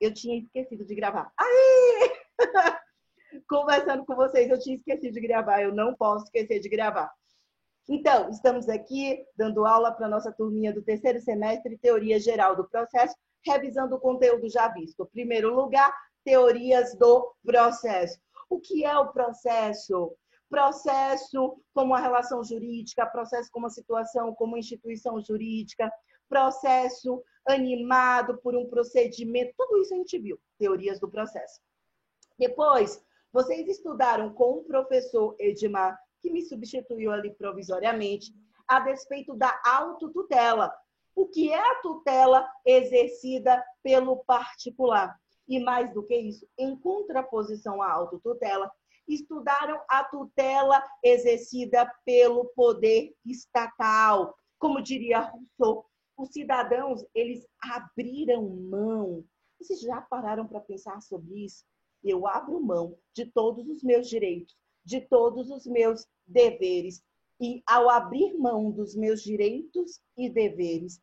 Eu tinha esquecido de gravar. Aí! Conversando com vocês, eu tinha esquecido de gravar. Eu não posso esquecer de gravar. Então, estamos aqui dando aula para a nossa turminha do terceiro semestre, Teoria Geral do Processo, revisando o conteúdo já visto. Em primeiro lugar, teorias do processo. O que é o processo? Processo como uma relação jurídica, processo como uma situação, como uma instituição jurídica, processo animado por um procedimento, tudo isso a gente viu, teorias do processo. Depois, vocês estudaram com o professor Edmar, que me substituiu ali provisoriamente, a despeito da autotutela. O que é a tutela exercida pelo particular? E mais do que isso, em contraposição à autotutela, estudaram a tutela exercida pelo poder estatal. Como diria Rousseau, os cidadãos, eles abriram mão. Vocês já pararam para pensar sobre isso? Eu abro mão de todos os meus direitos, de todos os meus deveres. E ao abrir mão dos meus direitos e deveres,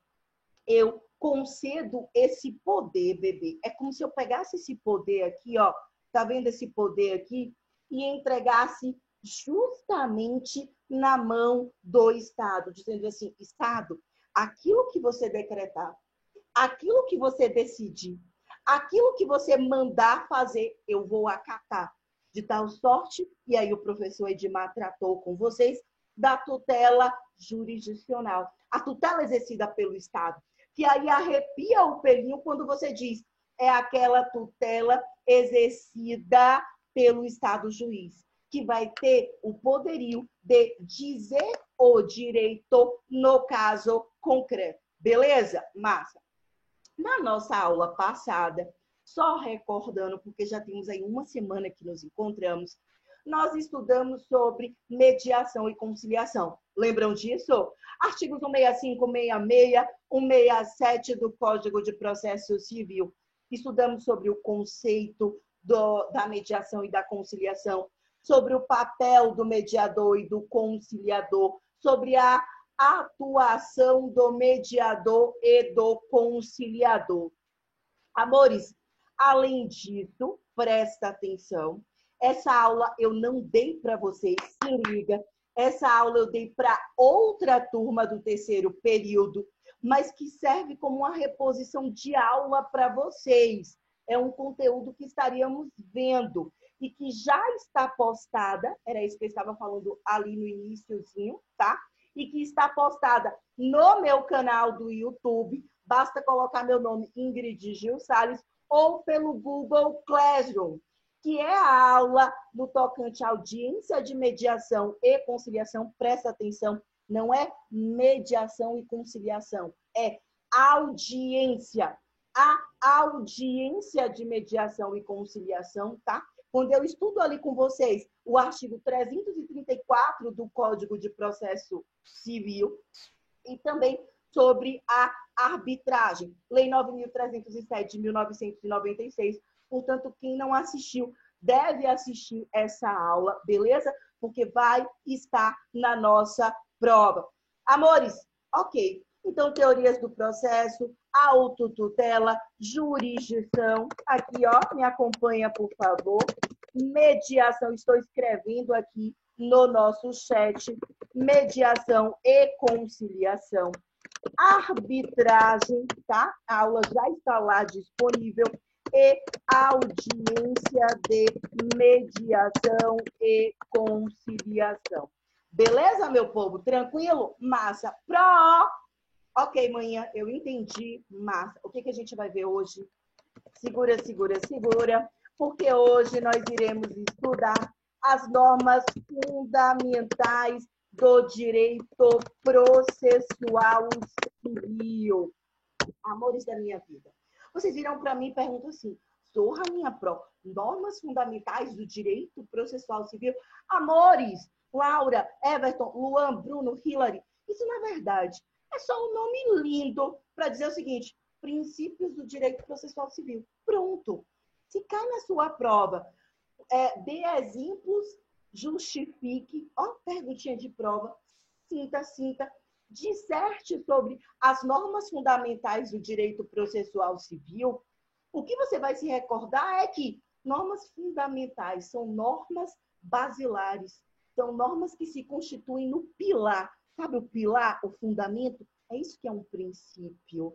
eu concedo esse poder, bebê. É como se eu pegasse esse poder aqui, ó, tá vendo esse poder aqui? E entregasse justamente na mão do Estado, dizendo assim, Estado, aquilo que você decretar, aquilo que você decidir, aquilo que você mandar fazer, eu vou acatar. De tal sorte, e aí o professor Edmar tratou com vocês, da tutela jurisdicional. A tutela exercida pelo Estado. Que aí arrepia o pelinho quando você diz, é aquela tutela exercida pelo Estado juiz, que vai ter o poderio de dizer o direito no caso concreto. Beleza? Massa. Na nossa aula passada, só recordando, porque já temos aí uma semana que nos encontramos, nós estudamos sobre mediação e conciliação. Lembram disso? Artigos 165, 166, 167 do Código de Processo Civil. Estudamos sobre o conceito da mediação e da conciliação, sobre o papel do mediador e do conciliador, sobre a atuação do mediador e do conciliador. Amores, além disso, presta atenção, essa aula eu não dei para vocês, se liga, essa aula eu dei para outra turma do terceiro período, mas que serve como uma reposição de aula para vocês. É um conteúdo que estaríamos vendo e que já está postada, era isso que eu estava falando ali no iniciozinho, tá? E que está postada no meu canal do YouTube. Basta colocar meu nome, Ingrid Gil Salles, ou pelo Google Classroom, que é a aula no tocante à audiência de mediação e conciliação. Presta atenção, não é mediação e conciliação, é audiência. A audiência de mediação e conciliação, tá? Quando eu estudo ali com vocês o artigo 334 do Código de Processo Civil e também sobre a arbitragem, Lei 9.307 de 1996. Portanto, quem não assistiu deve assistir essa aula, beleza? Porque vai estar na nossa prova. Amores, ok. Então, teorias do processo, autotutela, jurisdição. Aqui, ó, me acompanha, por favor. Mediação, estou escrevendo aqui no nosso chat. Mediação e conciliação. Arbitragem, tá? A aula já está lá disponível. E audiência de mediação e conciliação. Beleza, meu povo? Tranquilo? Massa. Ok, manhã, eu entendi. Massa. O que a gente vai ver hoje? Segura, segura, segura. Porque hoje nós iremos estudar as normas fundamentais do direito processual civil. Amores da minha vida. Vocês viram para mim e perguntam assim, Zorra, minha pró, normas fundamentais do direito processual civil? Amores, Laura, Everton, Luan, Bruno, Hilary, isso na verdade é só um nome lindo para dizer o seguinte, princípios do direito processual civil. Pronto. Se cai na sua prova, dê exemplos, justifique, ó, perguntinha de prova, sinta, disserte sobre as normas fundamentais do direito processual civil, O que você vai se recordar é que normas fundamentais são normas basilares, são normas que se constituem no pilar. Sabe o pilar, o fundamento? É isso que é um princípio.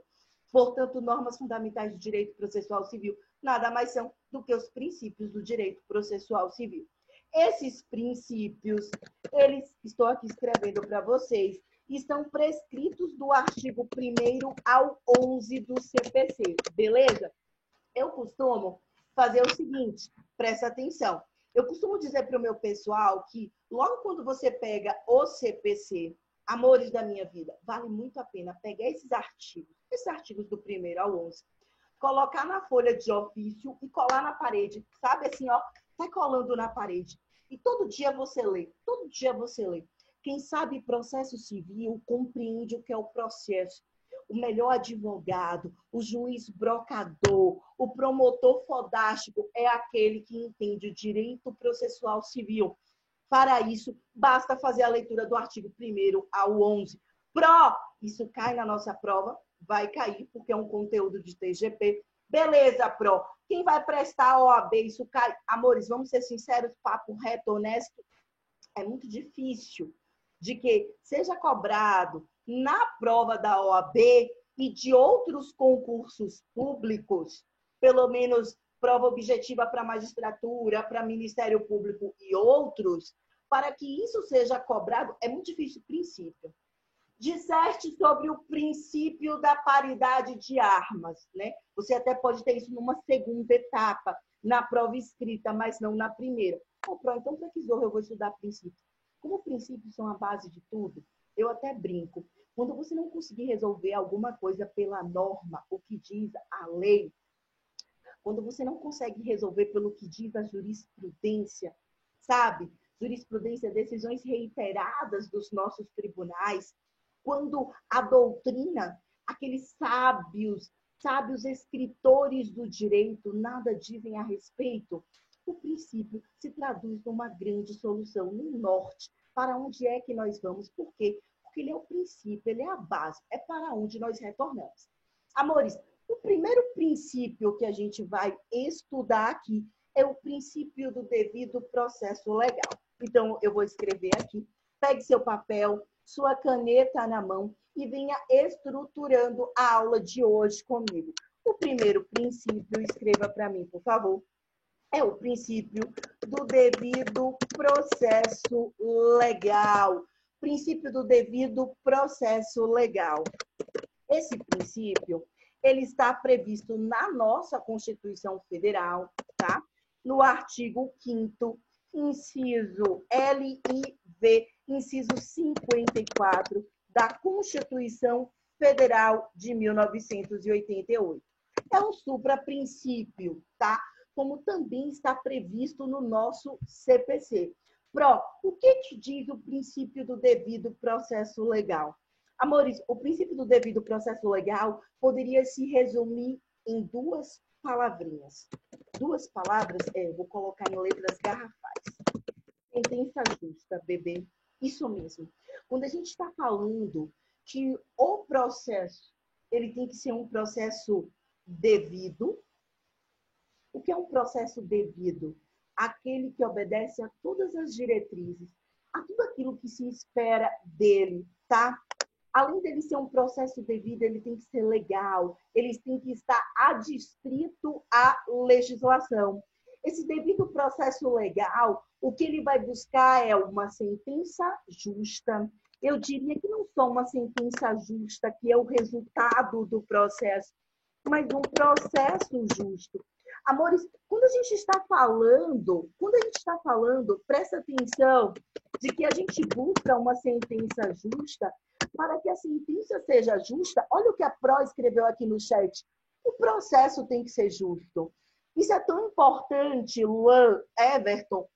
Portanto, normas fundamentais do direito processual civil nada mais são do que os princípios do direito processual civil. Esses princípios, eles, estou aqui escrevendo para vocês, estão prescritos do artigo 1º ao 11 do CPC, beleza? Eu costumo fazer o seguinte, presta atenção. Eu costumo dizer para o meu pessoal que logo quando você pega o CPC, amores da minha vida, vale muito a pena pegar esses artigos do 1º ao 11, colocar na folha de ofício e colar na parede, sabe assim, ó, vai colando na parede. E todo dia você lê, todo dia você lê. Quem sabe processo civil compreende o que é o processo. O melhor advogado, o juiz brocador, o promotor fodástico é aquele que entende o direito processual civil. Para isso, basta fazer a leitura do artigo 1º ao 11. Isso cai na nossa prova? Vai cair, porque é um conteúdo de TGP. Beleza, quem vai prestar a OAB, isso cai? Amores, vamos ser sinceros, papo reto, honesto, é muito difícil de que seja cobrado na prova da OAB e de outros concursos públicos, pelo menos prova objetiva para magistratura, para Ministério Público e outros, para que isso seja cobrado, é muito difícil o princípio. Disserte sobre o princípio da paridade de armas, né? Você até pode ter isso numa segunda etapa, na prova escrita, mas não na primeira. Então, para que zorro eu vou estudar princípio? Como princípios são a base de tudo, eu até brinco. Quando você não conseguir resolver alguma coisa pela norma, o que diz a lei, quando você não consegue resolver pelo que diz a jurisprudência, sabe? Jurisprudência, decisões reiteradas dos nossos tribunais, quando a doutrina, aqueles sábios escritores do direito, nada dizem a respeito, o princípio se traduz numa grande solução, no norte. Para onde é que nós vamos? Por quê? Porque ele é o princípio, ele é a base, é para onde nós retornamos. Amores, o primeiro princípio que a gente vai estudar aqui é o princípio do devido processo legal. Então, eu vou escrever aqui. Pegue seu papel, sua caneta na mão e venha estruturando a aula de hoje comigo. O primeiro princípio, escreva para mim, por favor, é o princípio do devido processo legal. Princípio do devido processo legal. Esse princípio, ele está previsto na nossa Constituição Federal, tá? No artigo 5º, inciso L e V, inciso 54 da Constituição Federal de 1988. É um supraprincípio, tá? Como também está previsto no nosso CPC. O que diz o princípio do devido processo legal? Amores, o princípio do devido processo legal poderia se resumir em duas palavrinhas. Duas palavras, vou colocar em letras garrafais. Sentença justa, bebê. Isso mesmo. Quando a gente está falando que o processo, ele tem que ser um processo devido. O que é um processo devido? Aquele que obedece a todas as diretrizes, a tudo aquilo que se espera dele, tá? Além dele ser um processo devido, ele tem que ser legal, ele tem que estar adstrito à legislação. Esse devido processo legal, o que ele vai buscar é uma sentença justa. Eu diria que não só uma sentença justa, que é o resultado do processo, mas um processo justo. Amores, quando a gente está falando, presta atenção de que a gente busca uma sentença justa. Para que a sentença seja justa, olha o que a Pro escreveu aqui no chat. O processo tem que ser justo. Isso é tão importante, Luan, Everton,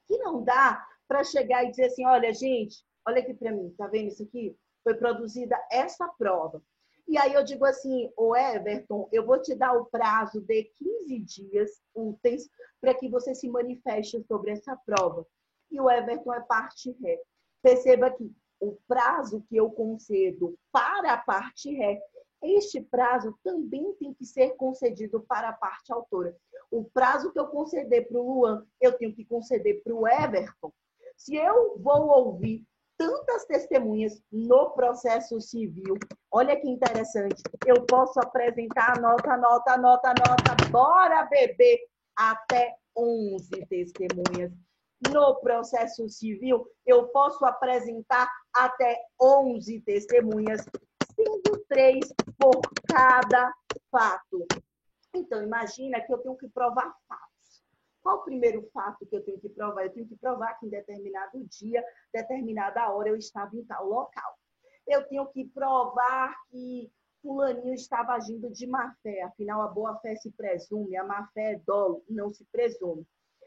que não dá para chegar e dizer assim, olha, gente, olha aqui para mim, tá vendo isso aqui? Foi produzida essa prova. E aí eu digo assim, ô Everton, eu vou te dar o prazo de 15 dias úteis para que você se manifeste sobre essa prova. E o Everton é parte ré. Perceba que o prazo que eu concedo para a parte ré este prazo também tem que ser concedido para a parte autora. O prazo que eu conceder para o Luan, eu tenho que conceder para o Everton. Se eu vou ouvir tantas testemunhas no processo civil, olha que interessante, eu posso apresentar nota, bora beber, até 11 testemunhas. No processo civil, eu posso apresentar até 11 testemunhas, sendo 3 por cada fato. Então, imagina que eu tenho que provar fatos. Qual o primeiro fato que eu tenho que provar? Eu tenho que provar que em determinado dia, determinada hora, eu estava em tal local. Eu tenho que provar que fulaninho estava agindo de má-fé. Afinal, a boa-fé se presume, a má-fé é dolo, não se presume.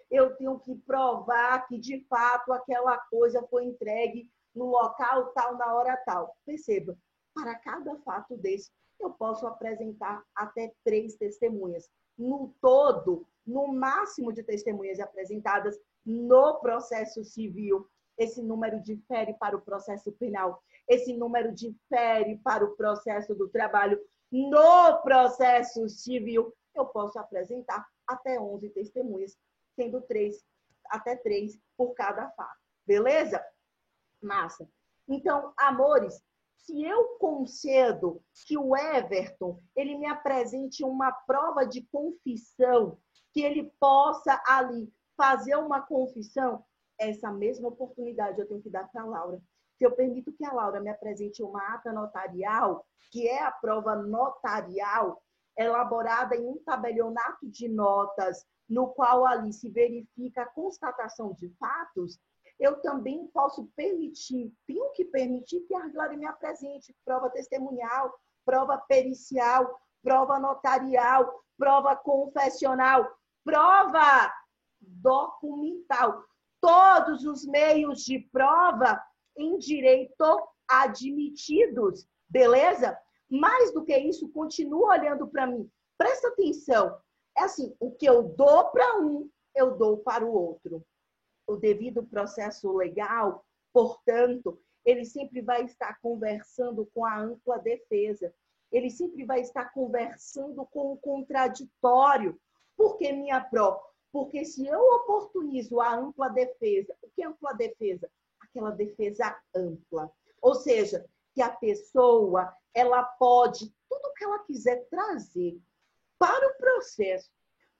Eu tenho que provar que, de fato, aquela coisa foi entregue no local tal, na hora tal. Perceba, para cada fato desse, eu posso apresentar até 3 testemunhas. No todo, no máximo de testemunhas apresentadas no processo civil, esse número difere para o processo penal, esse número difere para o processo do trabalho. No processo civil, eu posso apresentar até 11 testemunhas, sendo até 3 por cada fato. Beleza? Massa. Então, amores, se eu concedo que o Everton ele me apresente uma prova de confissão, que ele possa ali fazer uma confissão, essa mesma oportunidade eu tenho que dar para a Laura. Se eu permito que a Laura me apresente uma ata notarial, que é a prova notarial, elaborada em um tabelionato de notas, no qual ali se verifica a constatação de fatos, eu também posso permitir, tenho que permitir que a Glória me apresente prova testemunhal, prova pericial, prova notarial, prova confessional, prova documental. Todos os meios de prova em direito admitidos, beleza? Mais do que isso, continua olhando para mim. Presta atenção. É assim, o que eu dou para um, eu dou para o outro. O devido processo legal, portanto, ele sempre vai estar conversando com a ampla defesa. Ele sempre vai estar conversando com o contraditório. Por que minha pró? Porque se eu oportunizo a ampla defesa, o que é ampla defesa? Aquela defesa ampla. Ou seja, que a pessoa, ela pode, tudo que ela quiser trazer para o processo,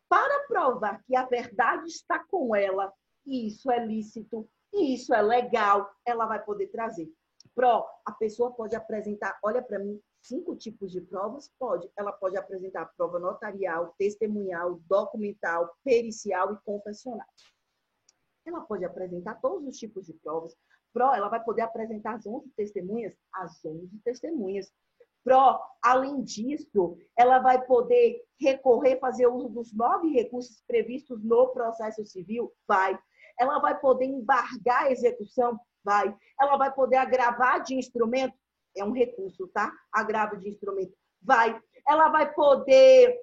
para provar que a verdade está com ela, e isso é lícito, e isso é legal, ela vai poder trazer. A pessoa pode apresentar, olha para mim, 5 tipos de provas? Pode. Ela pode apresentar prova notarial, testemunhal, documental, pericial e confessional. Ela pode apresentar todos os tipos de provas. Ela vai poder apresentar as 11 testemunhas? As 11 testemunhas. Além disso, ela vai poder recorrer, fazer uso dos 9 recursos previstos no processo civil? Vai. Ela vai poder embargar a execução? Vai. Ela vai poder agravar de instrumento? É um recurso, tá? Agravo de instrumento. Vai. Ela vai poder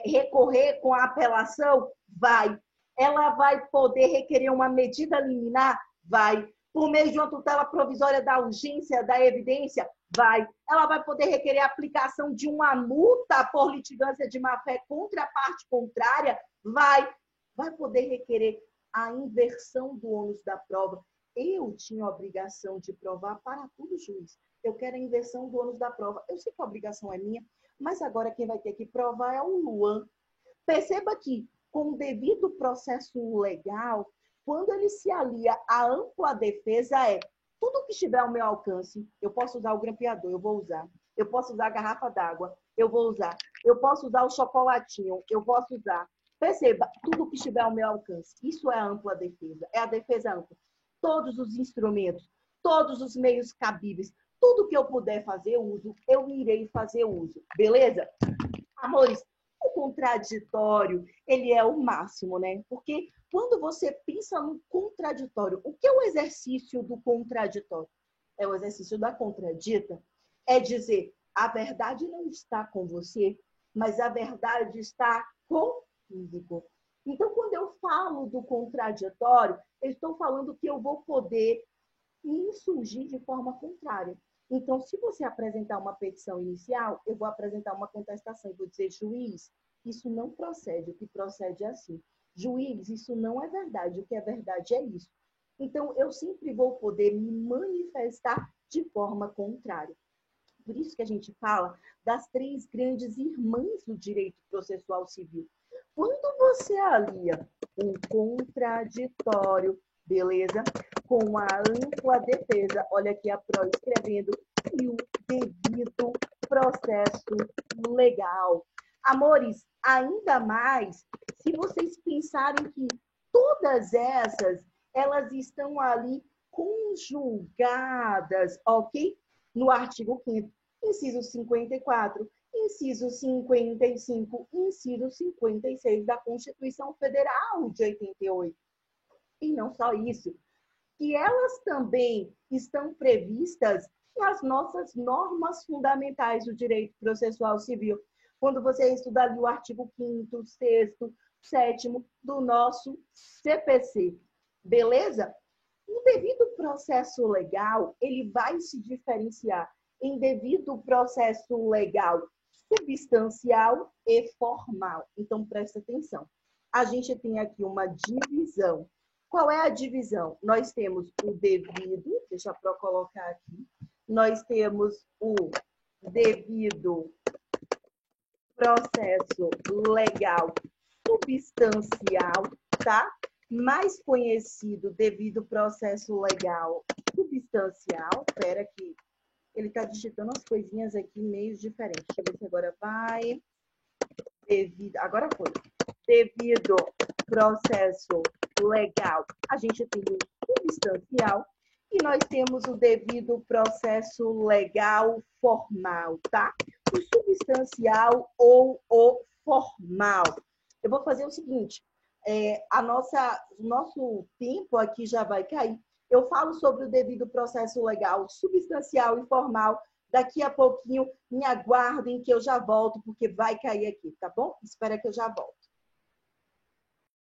recorrer com a apelação? Vai. Ela vai poder requerer uma medida liminar? Vai. Por meio de uma tutela provisória da urgência da evidência? Vai. Ela vai poder requerer a aplicação de uma multa por litigância de má-fé contra a parte contrária? Vai. Vai poder requerer a inversão do ônus da prova. Eu tinha a obrigação de provar para tudo, juiz. Eu quero a inversão do ônus da prova. Eu sei que a obrigação é minha, mas agora quem vai ter que provar é o Luan. Perceba que, com o devido processo legal, quando ele se alia à ampla defesa, tudo que estiver ao meu alcance. Eu posso usar o grampeador, eu vou usar. Eu posso usar a garrafa d'água, eu vou usar. Eu posso usar o chocolatinho, eu posso usar. Perceba, tudo que estiver ao meu alcance. Isso é a ampla defesa, é a defesa ampla. Todos os instrumentos, todos os meios cabíveis, tudo que eu puder fazer uso, eu irei fazer uso. Beleza? Amores, o contraditório, ele é o máximo, né? Porque quando você pensa no contraditório, o que é o exercício do contraditório? É o exercício da contradita. É dizer, a verdade não está com você, mas a verdade está comigo. Então, quando eu falo do contraditório, eu estou falando que eu vou poder insurgir de forma contrária. Então, se você apresentar uma petição inicial, eu vou apresentar uma contestação e vou dizer, juiz, isso não procede, o que procede é assim. Juiz, isso não é verdade, o que é verdade é isso. Então, eu sempre vou poder me manifestar de forma contrária. Por isso que a gente fala das três grandes irmãs do direito processual civil. Quando você alia um contraditório, beleza? Com a ampla defesa, olha aqui a pró escrevendo, e o devido processo legal. Amores, ainda mais se vocês pensarem que todas essas, elas estão ali conjugadas, ok? No artigo 5º, inciso 54, inciso 55, inciso 56 da Constituição Federal de 88. E não só isso, que elas também estão previstas nas nossas normas fundamentais do direito processual civil. Quando você estuda ali o artigo 5º, 6º, 7º do nosso CPC. Beleza? O devido processo legal, ele vai se diferenciar em devido processo legal substancial e formal. Então, presta atenção. A gente tem aqui uma divisão. Qual é a divisão? Nós temos o devido, deixa eu colocar aqui, nós temos o devido processo legal substancial, tá? Mais conhecido devido processo legal substancial. Espera que ele está digitando as coisinhas aqui meio diferentes. Deixa eu ver se agora vai. Agora foi. Devido processo legal, a gente tem o substancial e nós temos o devido processo legal formal, tá? O substancial ou o formal. Eu vou fazer o seguinte, o nosso tempo aqui já vai cair. Eu falo sobre o devido processo legal substancial e formal. Daqui a pouquinho, me aguardem que eu já volto, porque vai cair aqui, tá bom? Espera que eu já volto.